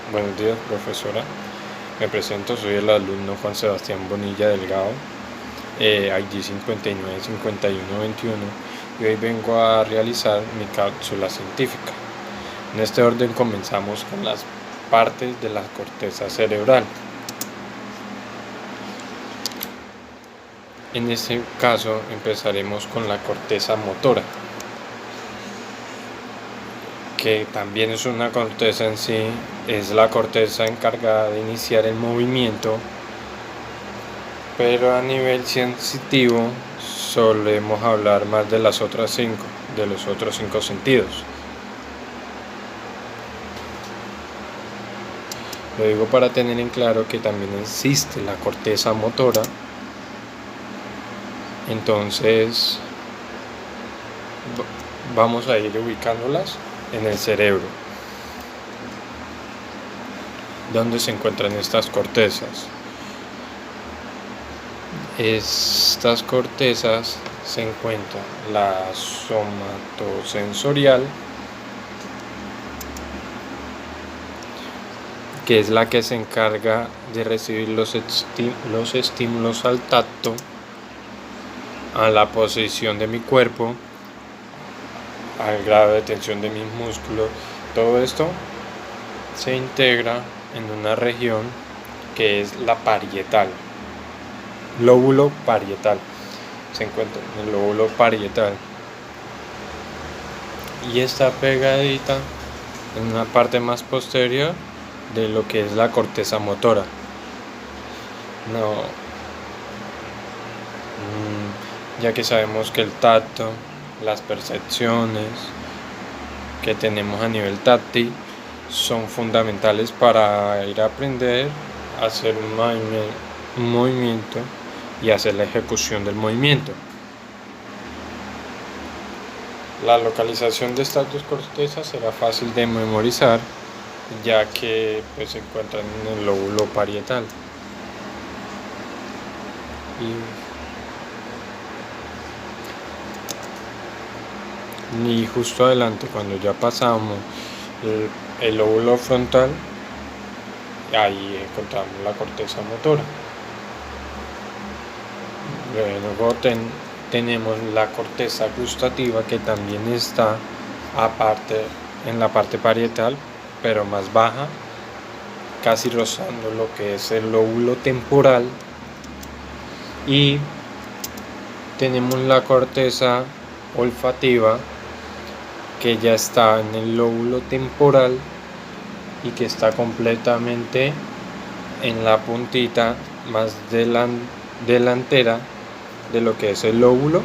Buenos días, profesora. Me presento, soy el alumno Juan Sebastián Bonilla Delgado, ID 595121, y hoy vengo a realizar mi cápsula científica. En este orden comenzamos con las partes de la corteza cerebral. En este caso empezaremos con la corteza motora, que también es una corteza en sí, es la corteza encargada de iniciar el movimiento, pero a nivel sensitivo solemos hablar más de los otros cinco sentidos. Lo digo para tener en claro que también existe la corteza motora. Entonces vamos a ir ubicándolas en el cerebro. ¿Dónde se encuentran estas cortezas? Estas cortezas se encuentran la somatosensorial, que es la que se encarga de recibir los estímulos al tacto, a la posición de mi cuerpo, al grado de tensión de mis músculos. Todo esto se integra en una región que es la parietal, lóbulo parietal. Se encuentra en el lóbulo parietal y está pegadita en una parte más posterior de lo que es la corteza motora. Ya que sabemos que el tacto, las percepciones que tenemos a nivel táctil son fundamentales para ir a aprender a hacer un movimiento y hacer la ejecución del movimiento. La localización de estas dos cortezas será fácil de memorizar, ya que se encuentran en el lóbulo parietal. Y justo adelante, cuando ya pasamos el lóbulo frontal, ahí encontramos la corteza motora. Luego tenemos la corteza gustativa, que también está aparte en la parte parietal, pero más baja, casi rozando lo que es el lóbulo temporal. Y tenemos la corteza olfativa, que ya está en el lóbulo temporal y que está completamente en la puntita más delantera de lo que es el lóbulo.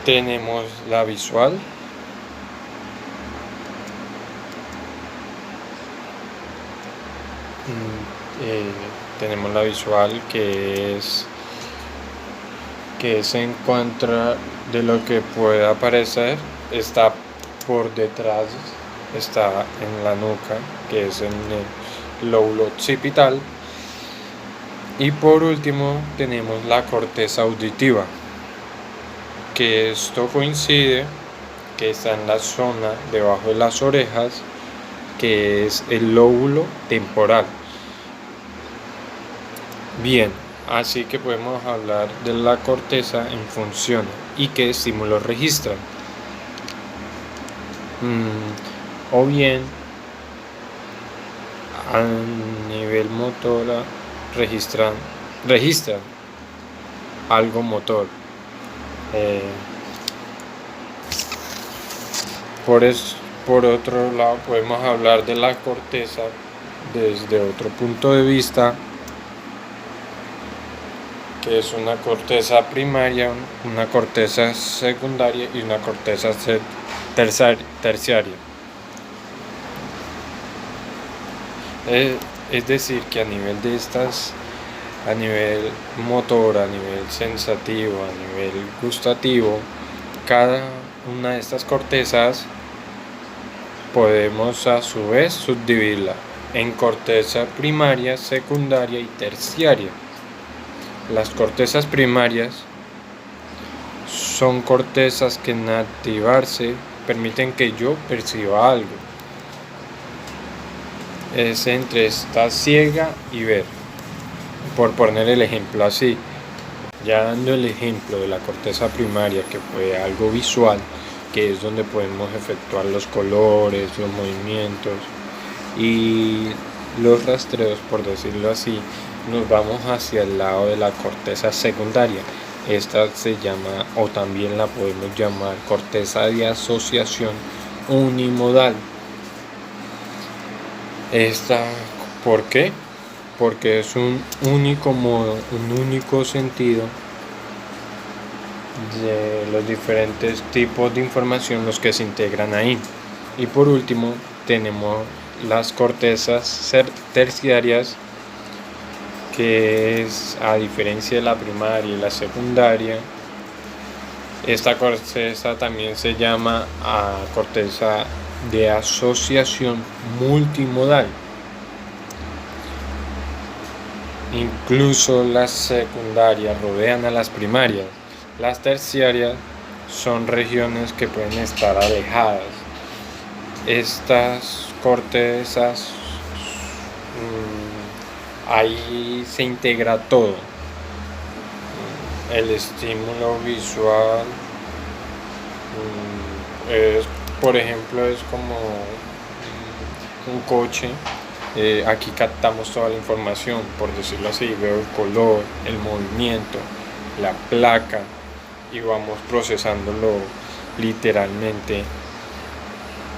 Tenemos la visual, que se encuentra de lo que pueda parecer, está por detrás, está en la nuca, que es en el lóbulo occipital. Y por último tenemos la corteza auditiva, que esto coincide, que está en la zona debajo de las orejas, que es el lóbulo temporal. Bien, así que podemos hablar de la corteza en función y qué estímulos registran. O bien, a nivel motora registran algo motor. Por otro lado, podemos hablar de la corteza desde otro punto de vista, que es una corteza primaria, una corteza secundaria y una corteza terciaria. Es decir, que a nivel motor, a nivel sensativo, a nivel gustativo, cada una de estas cortezas podemos a su vez subdividirla en corteza primaria, secundaria y terciaria. Las cortezas primarias son cortezas que en activarse permiten que yo perciba algo. es entre estar ciega y ver, por poner el ejemplo así. Ya dando el ejemplo de la corteza primaria, que fue algo visual, que es donde podemos efectuar los colores, los movimientos y los rastreos, por decirlo así, nos vamos hacia el lado de la corteza secundaria. Esta se llama, o también la podemos llamar, corteza de asociación unimodal. ¿Por qué? Porque es un único modo, un único sentido de los diferentes tipos de información los que se integran ahí. Y por último tenemos las cortezas terciarias, que es, a diferencia de la primaria y la secundaria, esta corteza también se llama corteza de asociación multimodal. Incluso las secundarias rodean a las primarias. Las terciarias son regiones que pueden estar alejadas. Estas cortezas, ahí se integra todo. El estímulo visual por ejemplo, es como un coche. Aquí captamos toda la información, por decirlo así. Veo el color, el movimiento, la placa, y vamos procesándolo literalmente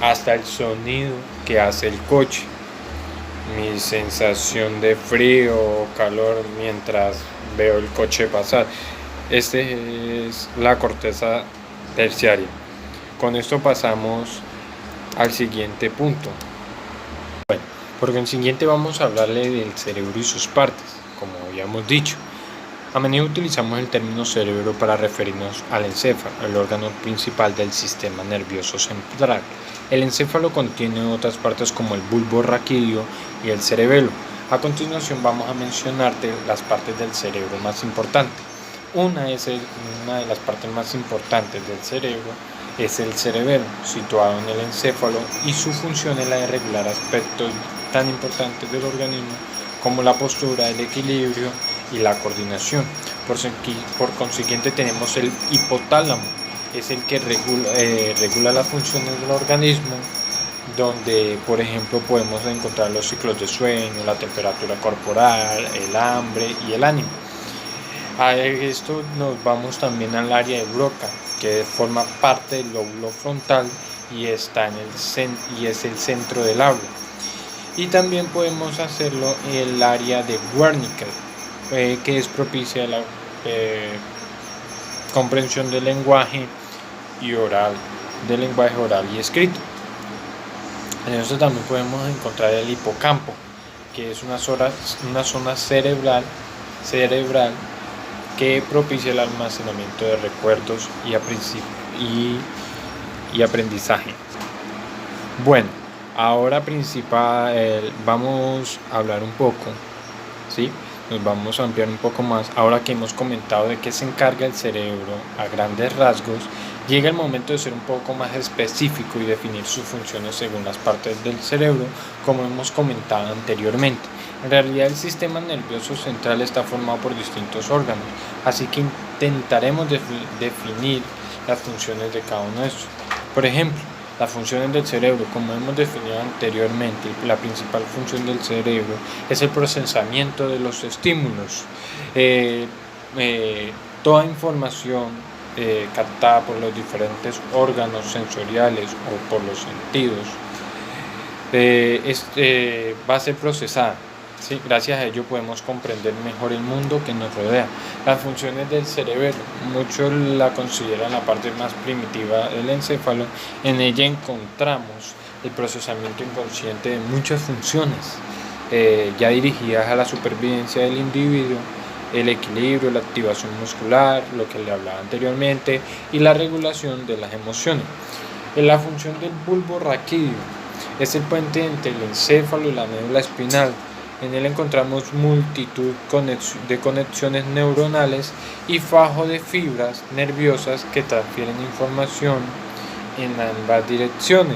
hasta el sonido que hace el coche, mi sensación de frío o calor mientras veo el coche pasar. Este es la corteza terciaria. Con esto pasamos al siguiente punto. Bueno, por consiguiente vamos a hablarle del cerebro y sus partes, como habíamos dicho. A menudo utilizamos el término cerebro para referirnos al encéfalo, el órgano principal del sistema nervioso central. El encéfalo contiene otras partes como el bulbo raquídeo y el cerebelo. A continuación vamos a mencionarte las partes del cerebro más importantes. Una de las partes más importantes del cerebro es el cerebelo, situado en el encéfalo, y su función es la de regular aspectos tan importantes del organismo como la postura, el equilibrio y la coordinación. Por consiguiente tenemos el hipotálamo, es el que regula las funciones del organismo, donde por ejemplo podemos encontrar los ciclos de sueño, la temperatura corporal, el hambre y el ánimo. A esto nos vamos también al área de Broca, que forma parte del lóbulo frontal y está y es el centro del habla. Y también podemos hacerlo en el área de Wernicke, que es propicia a la comprensión del lenguaje oral y escrito. En esto también podemos encontrar el hipocampo, que es una zona cerebral que propicia el almacenamiento de recuerdos y aprendizaje. Bueno, ahora vamos a hablar un poco, ¿sí? Nos vamos a ampliar un poco más. Ahora que hemos comentado de qué se encarga el cerebro a grandes rasgos, llega el momento de ser un poco más específico y definir sus funciones según las partes del cerebro, como hemos comentado anteriormente. En realidad el sistema nervioso central está formado por distintos órganos, así que intentaremos definir las funciones de cada uno de estos. Por ejemplo, las funciones del cerebro, como hemos definido anteriormente, la principal función del cerebro es el procesamiento de los estímulos. Toda información captada por los diferentes órganos sensoriales o por los sentidos va a ser procesada. ¿Sí? Gracias a ello podemos comprender mejor el mundo que nos rodea. Las funciones del cerebro, muchos la consideran la parte más primitiva del encéfalo. En ella encontramos el procesamiento inconsciente de muchas funciones, ya dirigidas a la supervivencia del individuo, el equilibrio, la activación muscular, lo que le hablaba anteriormente, y la regulación de las emociones. La función del bulbo raquídeo es el puente entre el encéfalo y la médula espinal. En él encontramos multitud de conexiones neuronales y fajo de fibras nerviosas que transfieren información en ambas direcciones.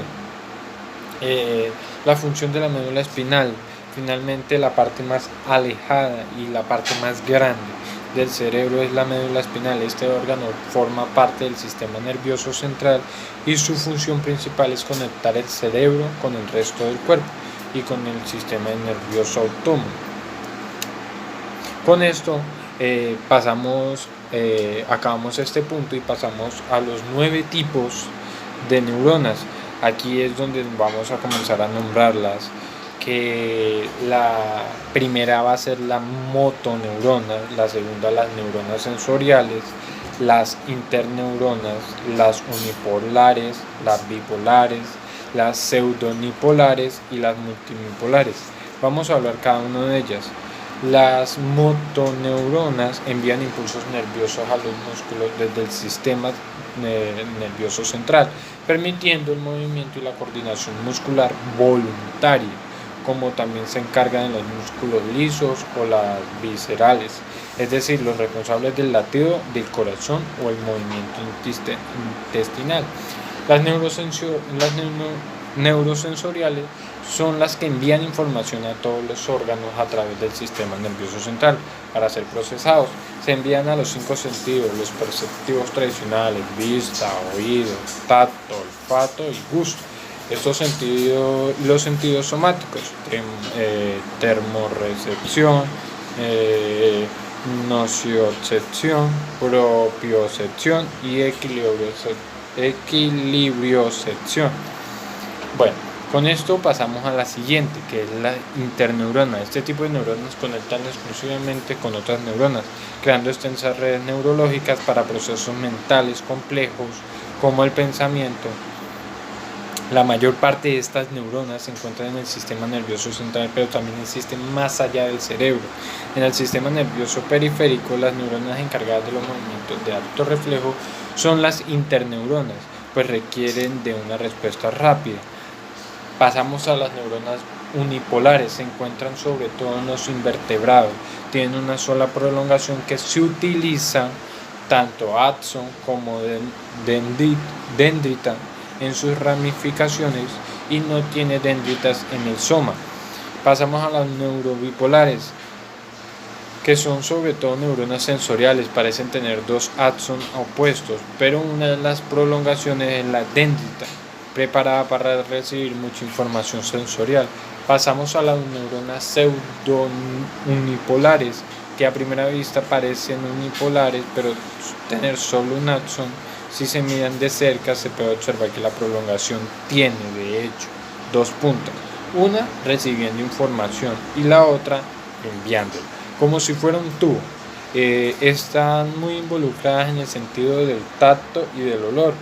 la función de la médula espinal. Finalmente, la parte más alejada y la parte más grande del cerebro es la médula espinal. Este órgano forma parte del sistema nervioso central y su función principal es conectar el cerebro con el resto del cuerpo y con el sistema nervioso autónomo. Con esto acabamos este punto y pasamos a los 9 tipos de neuronas. Aquí es donde vamos a comenzar a nombrarlas, que la primera va a ser la motoneurona, la segunda las neuronas sensoriales, las interneuronas, las unipolares, las bipolares, las pseudonipolares y las multimipolares. Vamos a hablar cada una de ellas. Las motoneuronas envían impulsos nerviosos a los músculos desde el sistema nervioso central, permitiendo el movimiento y la coordinación muscular voluntaria, como también se encargan de los músculos lisos o las viscerales, es decir, los responsables del latido del corazón o el movimiento intestinal. Las neurosensoriales son las que envían información a todos los órganos a través del sistema nervioso central para ser procesados. Se envían a los 5 sentidos, los perceptivos tradicionales: vista, oído, tacto, olfato y gusto. Estos sentidos, los sentidos somáticos, termorrecepción, nociocepción, propiocepción y equilibriocepción. Bueno, con esto pasamos a la siguiente, que es la interneurona. Este tipo de neuronas conectan exclusivamente con otras neuronas, creando extensas redes neurológicas para procesos mentales complejos como el pensamiento. La mayor parte de estas neuronas se encuentran en el sistema nervioso central, pero también existen más allá del cerebro. En el sistema nervioso periférico, las neuronas encargadas de los movimientos de alto reflejo son las interneuronas, pues requieren de una respuesta rápida. Pasamos a las neuronas unipolares. Se encuentran sobre todo en los invertebrados. Tienen una sola prolongación que se utiliza tanto axón como dendrita en sus ramificaciones y no tiene dendritas en el soma. Pasamos a las neurobipolares, que son sobre todo neuronas sensoriales. Parecen tener 2 axones opuestos, pero una de las prolongaciones es la dendrita, preparada para recibir mucha información sensorial. Pasamos a las neuronas pseudounipolares, que a primera vista parecen unipolares, pero tener solo un axón. Si se miran de cerca, se puede observar que la prolongación tiene, de hecho, 2 puntas, una recibiendo información y la otra enviándola, como si fuera un tubo. Están muy involucradas en el sentido del tacto y del olor.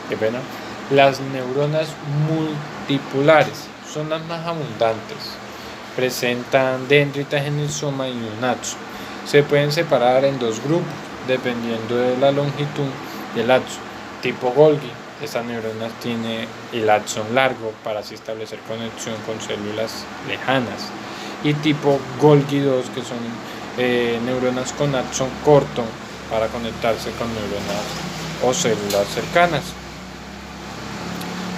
Qué pena. Las neuronas multipolares son las más abundantes. Presentan dendritas en el soma y un axón. Se pueden separar en 2 grupos, dependiendo de la longitud del axón. Tipo Golgi, estas neuronas tienen el axón largo para así establecer conexión con células lejanas. Y tipo Golgi 2, que son neuronas con axón corto para conectarse con neuronas o células cercanas.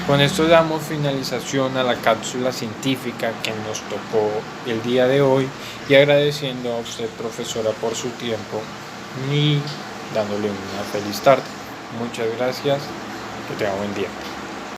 Con esto damos finalización a la cápsula científica que nos tocó el día de hoy, y agradeciendo a usted, profesora, por su tiempo y dándole una feliz tarde. Muchas gracias, que tenga buen día.